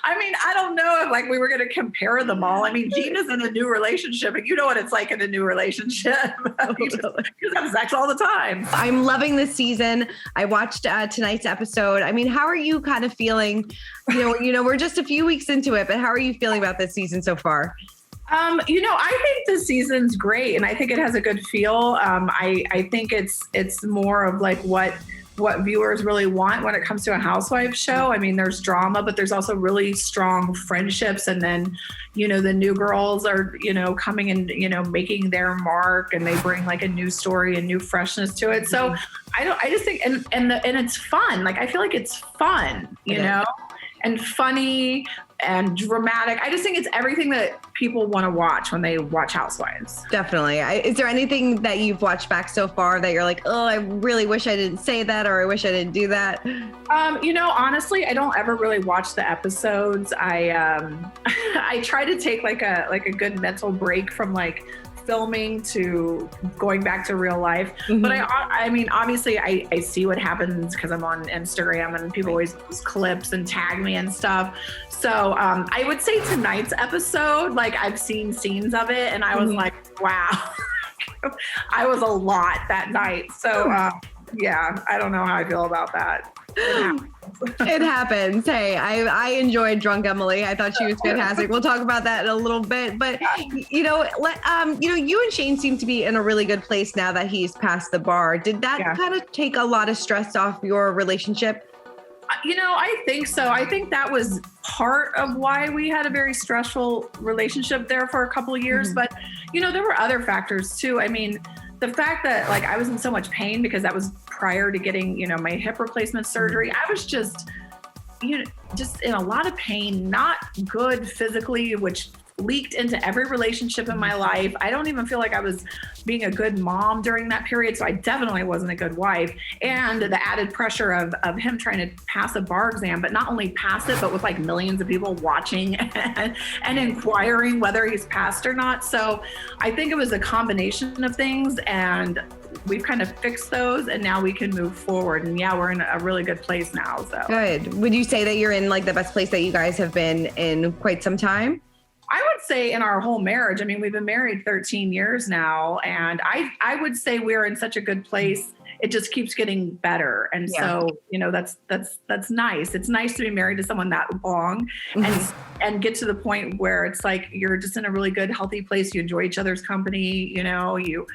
I mean, I don't know if like we were going to compare them all. I mean, Gina's in a new relationship and you know what it's like in a new relationship. You just have sex all the time. I'm loving this season. I watched tonight's episode. I mean, how are you kind of feeling? We're just a few weeks into it, but how are you feeling about this season so far? I think the season's great and I think it has a good feel. I think it's more of like what viewers really want when it comes to a Housewives show. I mean, there's drama, but there's also really strong friendships. And then, the new girls are, coming and, making their mark and they bring like a new story and new freshness to it. So I just think, and it's fun. Like, I feel like it's fun, and funny and dramatic. I just think it's everything that people want to watch when they watch Housewives. Definitely. Is there anything that you've watched back so far that you're like, oh, I really wish I didn't say that, or I wish I didn't do that? Honestly, I don't ever really watch the episodes. I try to take like a good mental break from like filming to going back to real life. Mm-hmm. But I mean, obviously I see what happens because I'm on Instagram and people always post clips and tag me and stuff. So I would say tonight's episode, like I've seen scenes of it and I was like, wow, I was a lot that night. So yeah, I don't know how I feel about that. It happens. Hey, I enjoyed Drunk Emily. I thought she was fantastic. We'll talk about that in a little bit. But you and Shane seem to be in a really good place now that he's passed the bar. Did that kind of take a lot of stress off your relationship? I think so. I think that was part of why we had a very stressful relationship there for a couple of years. Mm-hmm. But, there were other factors too. I mean, the fact that like I was in so much pain because that was prior to getting, my hip replacement surgery. I was just in a lot of pain, not good physically, which leaked into every relationship in my life. I don't even feel like I was being a good mom during that period. So I definitely wasn't a good wife. And the added pressure of him trying to pass a bar exam, but not only pass it, but with like millions of people watching and inquiring whether he's passed or not. So I think it was a combination of things and we've kind of fixed those and now we can move forward. And yeah, we're in a really good place now. So good. Would you say that you're in like the best place that you guys have been in quite some time? I would say in our whole marriage, I mean, we've been married 13 years now, and I would say we're in such a good place. It just keeps getting better. And so, that's nice. It's nice to be married to someone that long and get to the point where it's like, you're just in a really good, healthy place. You enjoy each other's company. The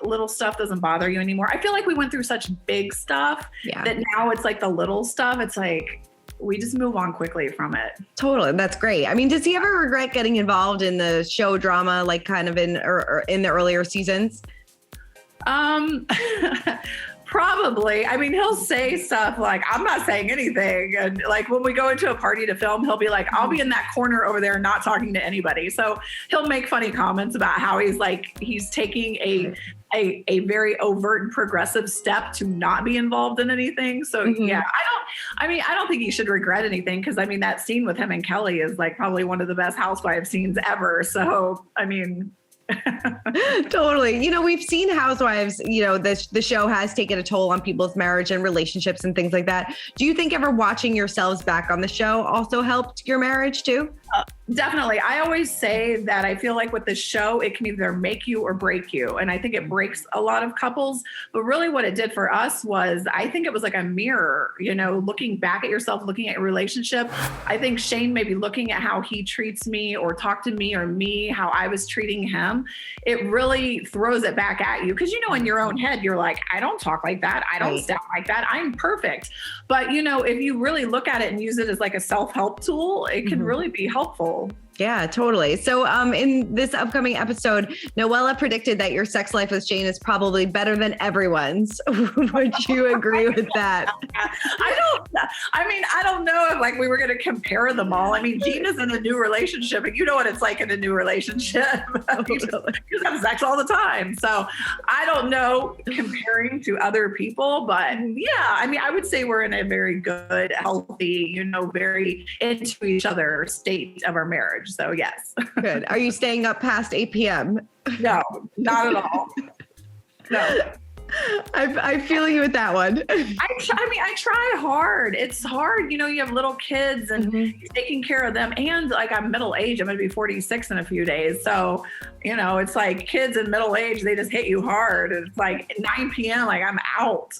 little stuff doesn't bother you anymore. I feel like we went through such big stuff that now it's like the little stuff. It's like, we just move on quickly from it. Totally. That's great. I mean, does he ever regret getting involved in the show drama, like kind of in the earlier seasons? Probably. I mean, he'll say stuff like, I'm not saying anything. And like when we go into a party to film, he'll be like, I'll be in that corner over there not talking to anybody. So he'll make funny comments about how he's taking a very overt and progressive step to not be involved in anything. So I don't think he should regret anything. Cause I mean, that scene with him and Kelly is like probably one of the best Housewives scenes ever. So, I mean, totally. We've seen Housewives, the show has taken a toll on people's marriage and relationships and things like that. Do you think ever watching yourselves back on the show also helped your marriage too? Definitely. I always say that I feel like with the show, it can either make you or break you. And I think it breaks a lot of couples. But really what it did for us was, I think it was like a mirror, looking back at yourself, looking at your relationship. I think Shane maybe looking at how he treats me or talked to me or me, how I was treating him. It really throws it back at you. Because, in your own head, you're like, I don't talk like that. I don't sound like that. I'm perfect. But, if you really look at it and use it as like a self-help tool, it can really be helpful. Yeah, totally. So in this upcoming episode, Noella predicted that your sex life with Jayne is probably better than everyone's. Would you agree with that? I don't know if like we were going to compare them all. I mean, Gina's in a new relationship and you know what it's like in a new relationship. You just have sex all the time. So I don't know comparing to other people, but yeah, I mean, I would say we're in a very good, healthy, very into each other state of our marriage. So yes. Good. Are you staying up past 8 p.m.? No, not at all. No. I feel you with that one. I try hard. It's hard. You know, you have little kids and taking care of them. And like I'm middle age, I'm going to be 46 in a few days. So, you know, it's like kids in middle age, they just hit you hard. It's like 9 p.m. like I'm out.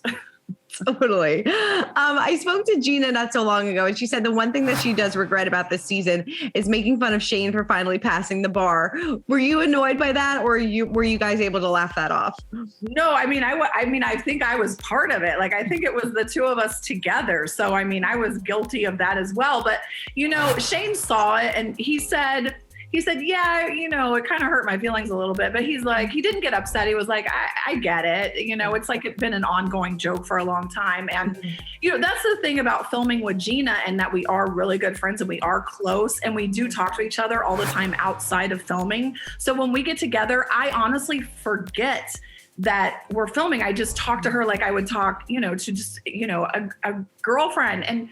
Totally. I spoke to Gina not so long ago, and she said the one thing that she does regret about this season is making fun of Shane for finally passing the bar. Were you annoyed by that, or were you guys able to laugh that off? No, I mean, I think I was part of it. Like, I think it was the two of us together. So, I mean, I was guilty of that as well. But, you know, Shane saw it and he said, yeah, you know, it kind of hurt my feelings a little bit, but he's like, he didn't get upset. He was like, I get it. You know, it's like it's been an ongoing joke for a long time. And, you know, that's the thing about filming with Gina, and that we are really good friends and we are close and we do talk to each other all the time outside of filming. So when we get together, I honestly forget that we're filming. I just talk to her like I would talk, you know, to just, you know, a girlfriend. And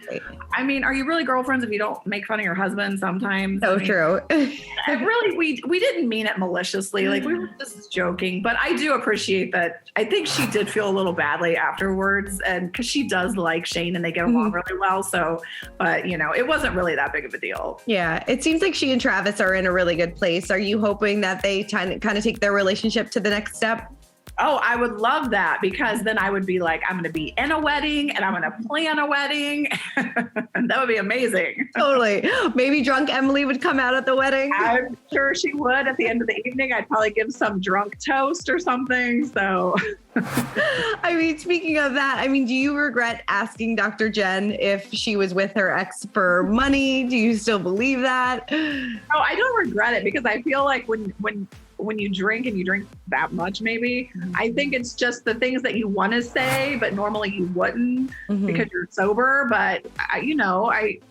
I mean, are you really girlfriends if you don't make fun of your husband sometimes? So true. Really, we didn't mean it maliciously. Like, we were just joking, but I do appreciate that. I think she did feel a little badly afterwards, and because she does like Shane and they get along really well. So, but you know, it wasn't really that big of a deal. Yeah. It seems like she and Travis are in a really good place. Are you hoping that they kind of take their relationship to the next step? Oh, I would love that, because then I would be like, I'm going to be in a wedding and I'm going to plan a wedding. And that would be amazing. Totally. Maybe drunk Emily would come out at the wedding. I'm sure she would. At the end of the evening, I'd probably give some drunk toast or something. So, I mean, speaking of that, I mean, do you regret asking Dr. Jen if she was with her ex for money? Do you still believe that? Oh, I don't regret it, because I feel like when you drink and you drink that much, maybe, I think it's just the things that you want to say, but normally you wouldn't because you're sober. But you know what it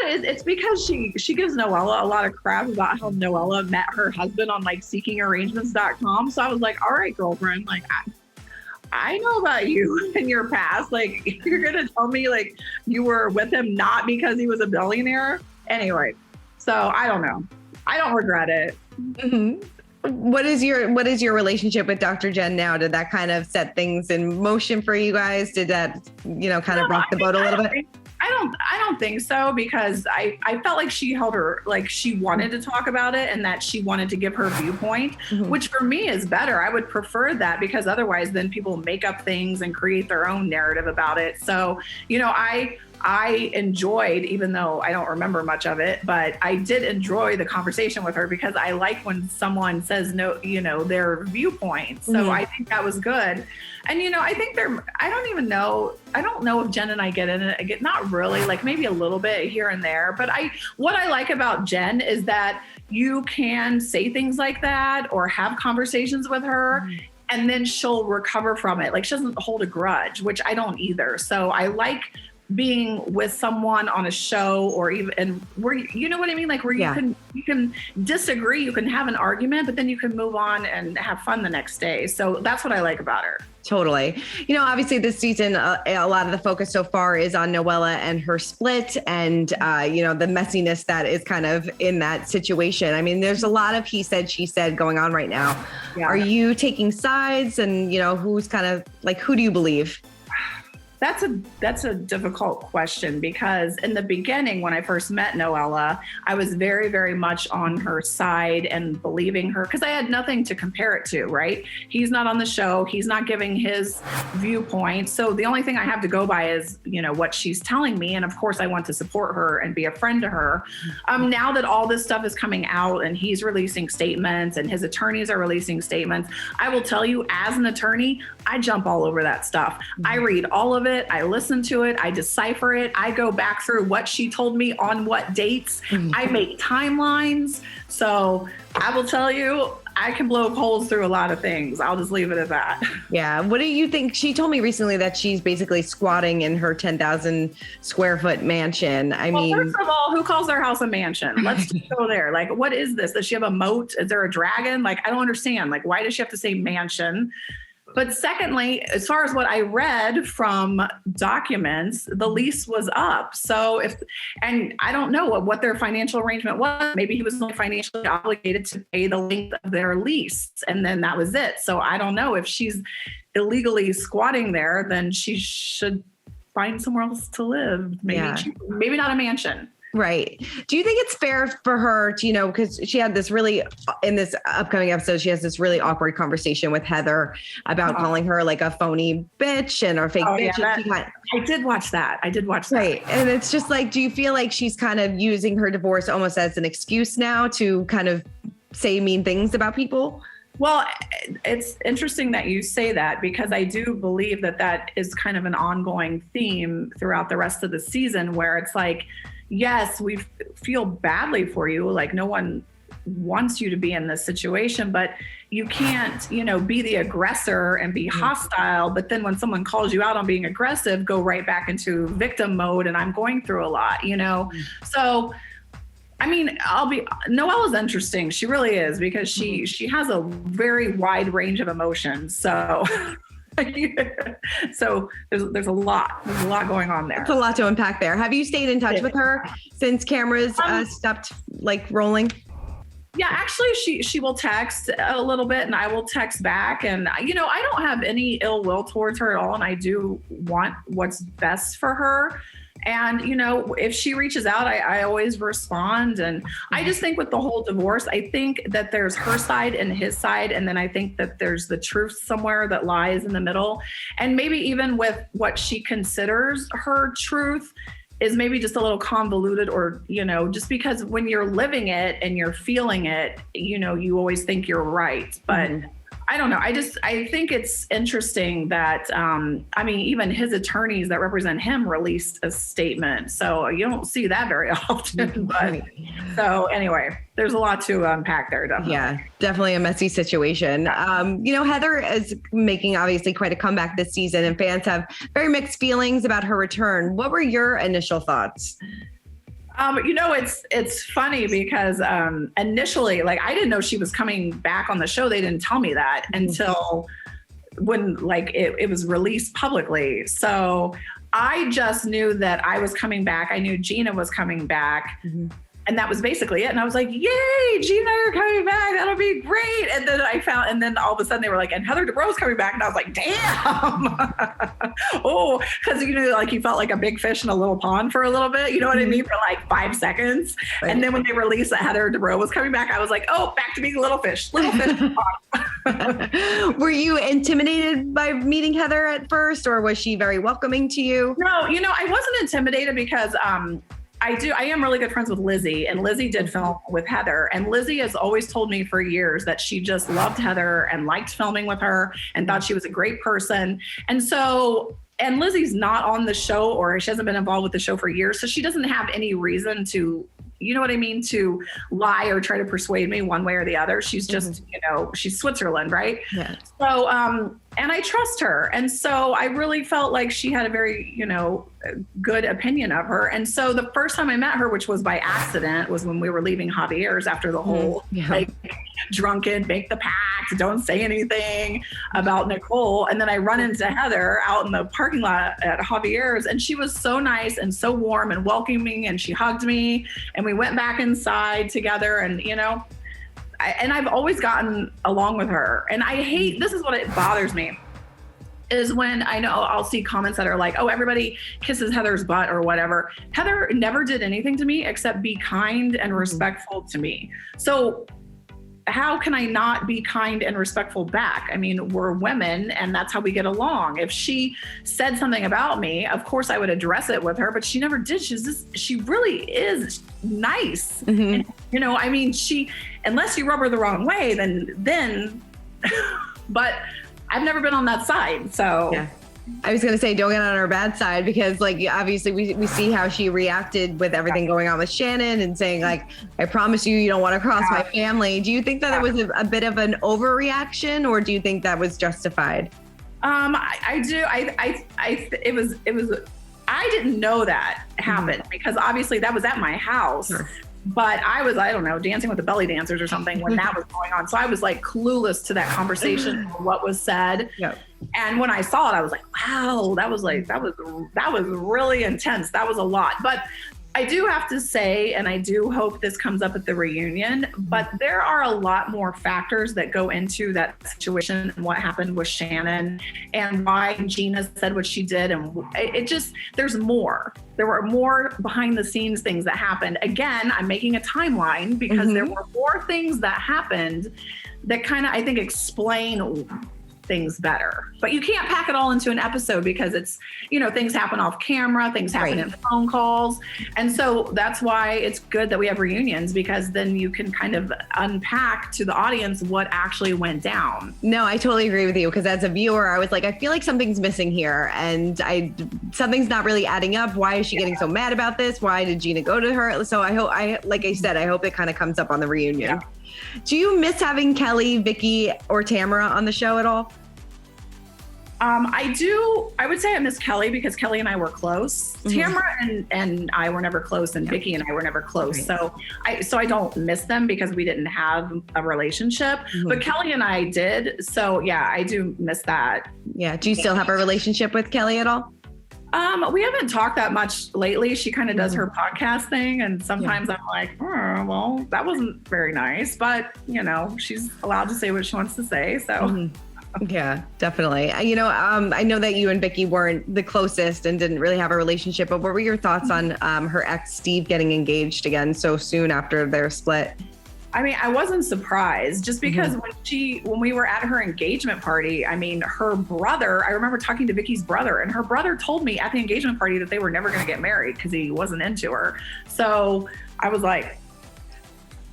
is? It's because she gives Noella a lot of crap about how Noella met her husband on like seekingarrangements.com. So I was like, all right, girlfriend, like I know about you and your past. Like, you're going to tell me like you were with him not because he was a billionaire. Anyway, so I don't know. I don't regret it. What is your relationship with Dr. Jen now? Did that kind of set things in motion for you guys? Did that, you know, kind of rock the boat a little bit? I don't think so, because I felt like she held her, like she wanted to talk about it and that she wanted to give her viewpoint, which for me is better. I would prefer that, because otherwise then people make up things and create their own narrative about it. So, you know, I enjoyed, even though I don't remember much of it, but I did enjoy the conversation with her, because I like when someone says no, you know, their viewpoint. So I think that was good. And, you know, I think I don't know if Jen and I get in it. Not really, like maybe a little bit here and there. But what I like about Jen is that you can say things like that or have conversations with her, and then she'll recover from it. Like, she doesn't hold a grudge, which I don't either. So I like being with someone on a show, or even where, you know what I mean? Like, where you can disagree, you can have an argument, but then you can move on and have fun the next day. So that's what I like about her. Totally. You know, obviously this season, a lot of the focus so far is on Noella and her split and, you know, the messiness that is kind of in that situation. I mean, there's a lot of he said, she said going on right now. Yeah. Are you taking sides, and, you know, who's kind of like, who do you believe? That's a difficult question, because in the beginning, when I first met Noella, I was very, very much on her side and believing her, because I had nothing to compare it to, right? He's not on the show. He's not giving his viewpoint. So the only thing I have to go by is, you know, what she's telling me. And of course, I want to support her and be a friend to her. Now that all this stuff is coming out and he's releasing statements and his attorneys are releasing statements, I will tell you, as an attorney, I jump all over that stuff. I read all of it. I listen to it. I decipher it. I go back through what she told me on what dates. I make timelines. So I will tell you, I can blow holes through a lot of things. I'll just leave it at that. Yeah. What do you think? She told me recently that she's basically squatting in her 10,000 square foot mansion. I mean, first of all, who calls their house a mansion? Let's just go there. Like, what is this? Does she have a moat? Is there a dragon? Like, I don't understand. Like, why does she have to say mansion? But secondly, as far as what I read from documents, the lease was up. So and I don't know what their financial arrangement was. Maybe he was only financially obligated to pay the length of their lease, and then that was it. So I don't know if she's illegally squatting there, then she should find somewhere else to live. Maybe not a mansion. Right. Do you think it's fair for her to, because she had this in this upcoming episode, she has this really awkward conversation with Heather about calling her like a phony bitch and or fake bitch. Yeah, I did watch that. Right. And it's just like, do you feel like she's kind of using her divorce almost as an excuse now to kind of say mean things about people? Well, it's interesting that you say that, because I do believe that is kind of an ongoing theme throughout the rest of the season, where it's like, yes, we feel badly for you. Like, no one wants you to be in this situation, but you can't, be the aggressor and be hostile. But then when someone calls you out on being aggressive, go right back into victim mode. And I'm going through a lot, So, I mean, Noella's interesting. She really is, because she has a very wide range of emotions. So so there's a lot going on there. It's a lot to unpack there. Have you stayed in touch with her since cameras stopped rolling? Yeah, actually she will text a little bit and I will text back, and I don't have any ill will towards her at all, and I do want what's best for her. And, if she reaches out, I always respond. And I just think with the whole divorce, I think that there's her side and his side. And then I think that there's the truth somewhere that lies in the middle. And maybe even with what she considers her truth is maybe just a little convoluted, or, just because when you're living it and you're feeling it, you always think you're right. But I don't know. I think it's interesting that, even his attorneys that represent him released a statement. So you don't see that very often. But so anyway, there's a lot to unpack there. Definitely. Yeah, definitely a messy situation. Heather is making obviously quite a comeback this season, and fans have very mixed feelings about her return. What were your initial thoughts? It's funny because initially, like, I didn't know she was coming back on the show. They didn't tell me that until when, like, it was released publicly. So I just knew that I was coming back. I knew Gina was coming back. And that was basically it. And I was like, yay, Gina, you're coming back. That'll be great. And then all of a sudden they were like, and Heather Dubrow's coming back. And I was like, damn. Because, you felt like a big fish in a little pond for a little bit. You know what I mean? For like 5 seconds. Right. And then when they released that Heather Dubrow was coming back, I was like, oh, back to being a little fish. Little fish in the pond. Were you intimidated by meeting Heather at first, or was she very welcoming to you? No, I wasn't intimidated because I am really good friends with Lizzie, and Lizzie did film with Heather, and Lizzie has always told me for years that she just loved Heather and liked filming with her and thought she was a great person. And Lizzie's not on the show, or she hasn't been involved with the show for years. So she doesn't have any reason to, to lie or try to persuade me one way or the other. She's just, she's Switzerland, right? Yeah. So, and I trust her. And so I really felt like she had a very, good opinion of her. And so the first time I met her, which was by accident, was when we were leaving Javier's after the whole drunken, make the pact, don't say anything about Nicole. And then I run into Heather out in the parking lot at Javier's, and she was so nice and so warm and welcoming, and she hugged me, and we went back inside together, and I've always gotten along with her. And I hate, this is what it bothers me, is when I know I'll see comments that are like, oh, everybody kisses Heather's butt or whatever. Heather never did anything to me except be kind and respectful to me. So how can I not be kind and respectful back? I mean, we're women, and that's how we get along. If she said something about me, of course I would address it with her, but she never did. She really is nice. And, unless you rub her the wrong way, then, but I've never been on that side. So yeah. I was going to say, don't get on her bad side, because obviously we see how she reacted with everything going on with Shannon and saying like, I promise you don't want to cross my family. Do you think that it was a bit of an overreaction, or do you think that was justified? I do. It was, I didn't know that happened because obviously that was at my house. Sure. But I don't know, dancing with the belly dancers or something when that was going on. So I was like clueless to that conversation, what was said. Yep. And when I saw it, I was like, wow, that was really intense. That was a lot. But I do have to say, and I do hope this comes up at the reunion, but there are a lot more factors that go into that situation and what happened with Shannon and why Gina said what she did. And there's more. There were more behind the scenes things that happened. Again, I'm making a timeline because there were more things that happened that kind of, I think, explain things better. But you can't pack it all into an episode because it's, things happen off camera, things happen in phone calls. And so that's why it's good that we have reunions, because then you can kind of unpack to the audience what actually went down. No, I totally agree with you, because as a viewer, I was like, I feel like something's missing here and something's not really adding up. Why is she getting so mad about this? Why did Gina go to her? So I hope it kind of comes up on the reunion. Yeah. Do you miss having Kelly, Vicki, or Tamara on the show at all? I do. I would say I miss Kelly because Kelly and I were close. Tamara and I were never close, and Vicki and I were never close. So I don't miss them because we didn't have a relationship. But Kelly and I did. So yeah, I do miss that. Yeah. Do you still have a relationship with Kelly at all? We haven't talked that much lately. She kind of does her podcast thing. And sometimes I'm like, well, that wasn't very nice, but she's allowed to say what she wants to say. So yeah, definitely. I know that you and Vicki weren't the closest and didn't really have a relationship, but what were your thoughts on her ex Steve getting engaged again so soon after their split? I mean, I wasn't surprised just because when we were at her engagement party, I mean, her brother, I remember talking to Vicki's brother, and her brother told me at the engagement party that they were never going to get married because he wasn't into her. So I was like,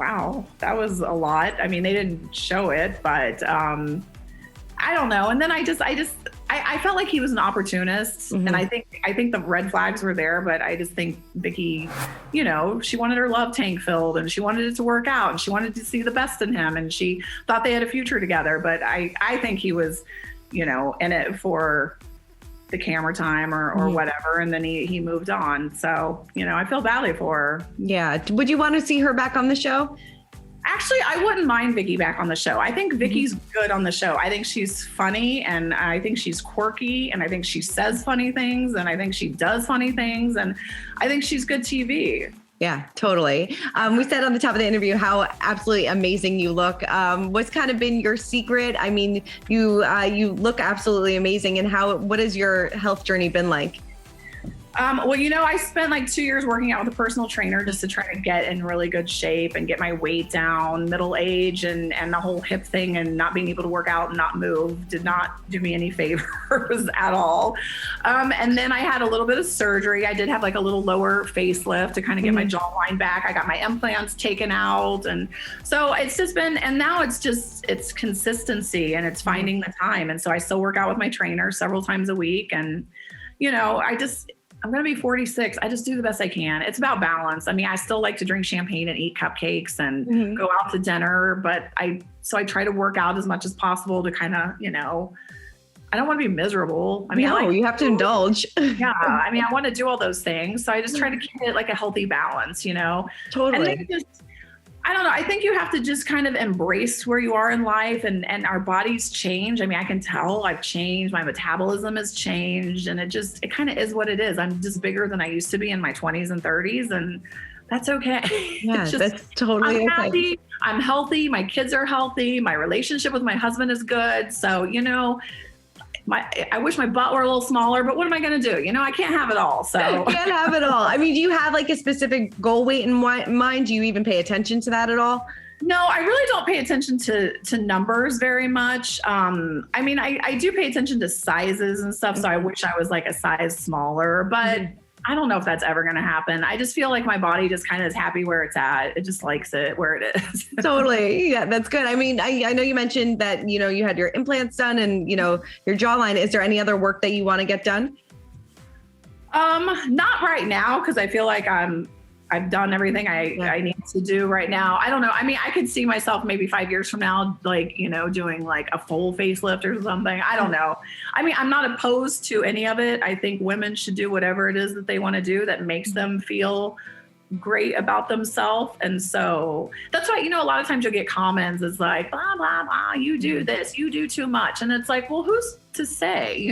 wow, that was a lot. I mean, they didn't show it, but I don't know. And then I felt like he was an opportunist, and I think the red flags were there, but I just think Vicki, she wanted her love tank filled and she wanted it to work out and she wanted to see the best in him and she thought they had a future together. But I think he was, in it for the camera time or whatever. And then he moved on. So, I feel badly for her. Yeah. Would you want to see her back on the show? Actually, I wouldn't mind Vicki back on the show. I think Vicki's good on the show. I think she's funny and I think she's quirky and I think she says funny things and I think she does funny things and I think she's good TV. Yeah, totally. We said on the top of the interview how absolutely amazing you look. What's kind of been your secret? I mean, you look absolutely amazing. And what has your health journey been like? Well, I spent like 2 years working out with a personal trainer just to try to get in really good shape and get my weight down. Middle age and the whole hip thing and not being able to work out and not move did not do me any favors at all. And then I had a little bit of surgery. I did have like a little lower facelift to kind of get my jawline back. I got my implants taken out. And so it's just been, and now it's consistency and it's finding the time. And so I still work out with my trainer several times a week. And, I'm going to be 46. I just do the best I can. It's about balance. I mean, I still like to drink champagne and eat cupcakes and go out to dinner, but I try to work out as much as possible to kind of, I don't want to be miserable. I mean, you have to indulge. Yeah. I mean, I want to do all those things. So I just try to keep it like a healthy balance, Totally. And then I don't know. I think you have to just kind of embrace where you are in life and our bodies change. I mean, I can tell I've changed. My metabolism has changed and it kind of is what it is. I'm just bigger than I used to be in my 20s and 30s and that's okay. Yeah, that's totally I'm happy. I'm healthy. My kids are healthy. My relationship with my husband is good. So, I wish my butt were a little smaller, but what am I going to do? I can't have it all. So can't have it all. I mean, do you have like a specific goal weight in mind? Do you even pay attention to that at all? No, I really don't pay attention to numbers very much. I mean, I do pay attention to sizes and stuff. So I wish I was like a size smaller, but I don't know if that's ever going to happen. I just feel like my body just kind of is happy where it's at. It just likes it where it is. Totally. Yeah, that's good. I mean, I know you mentioned that, you had your implants done and, your jawline. Is there any other work that you want to get done? Not right now, because I feel like I've done everything I need to do right now. I don't know. I mean, I could see myself maybe 5 years from now, like, doing like a full facelift or something. I don't know. I mean, I'm not opposed to any of it. I think women should do whatever it is that they want to do that makes them feel great about themselves. And so that's why, a lot of times you'll get comments is like, blah, blah, blah, you do this, you do too much. And it's like, well, who's to say,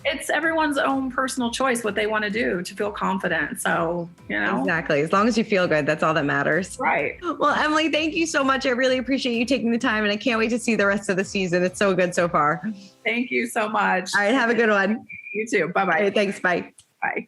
it's everyone's own personal choice, what they want to do to feel confident. So, Exactly. As long as you feel good, that's all that matters. Right. Well, Emily, thank you so much. I really appreciate you taking the time and I can't wait to see the rest of the season. It's so good so far. Thank you so much. All right. Have a good one. You too. Bye-bye. All right, thanks. Bye. Bye.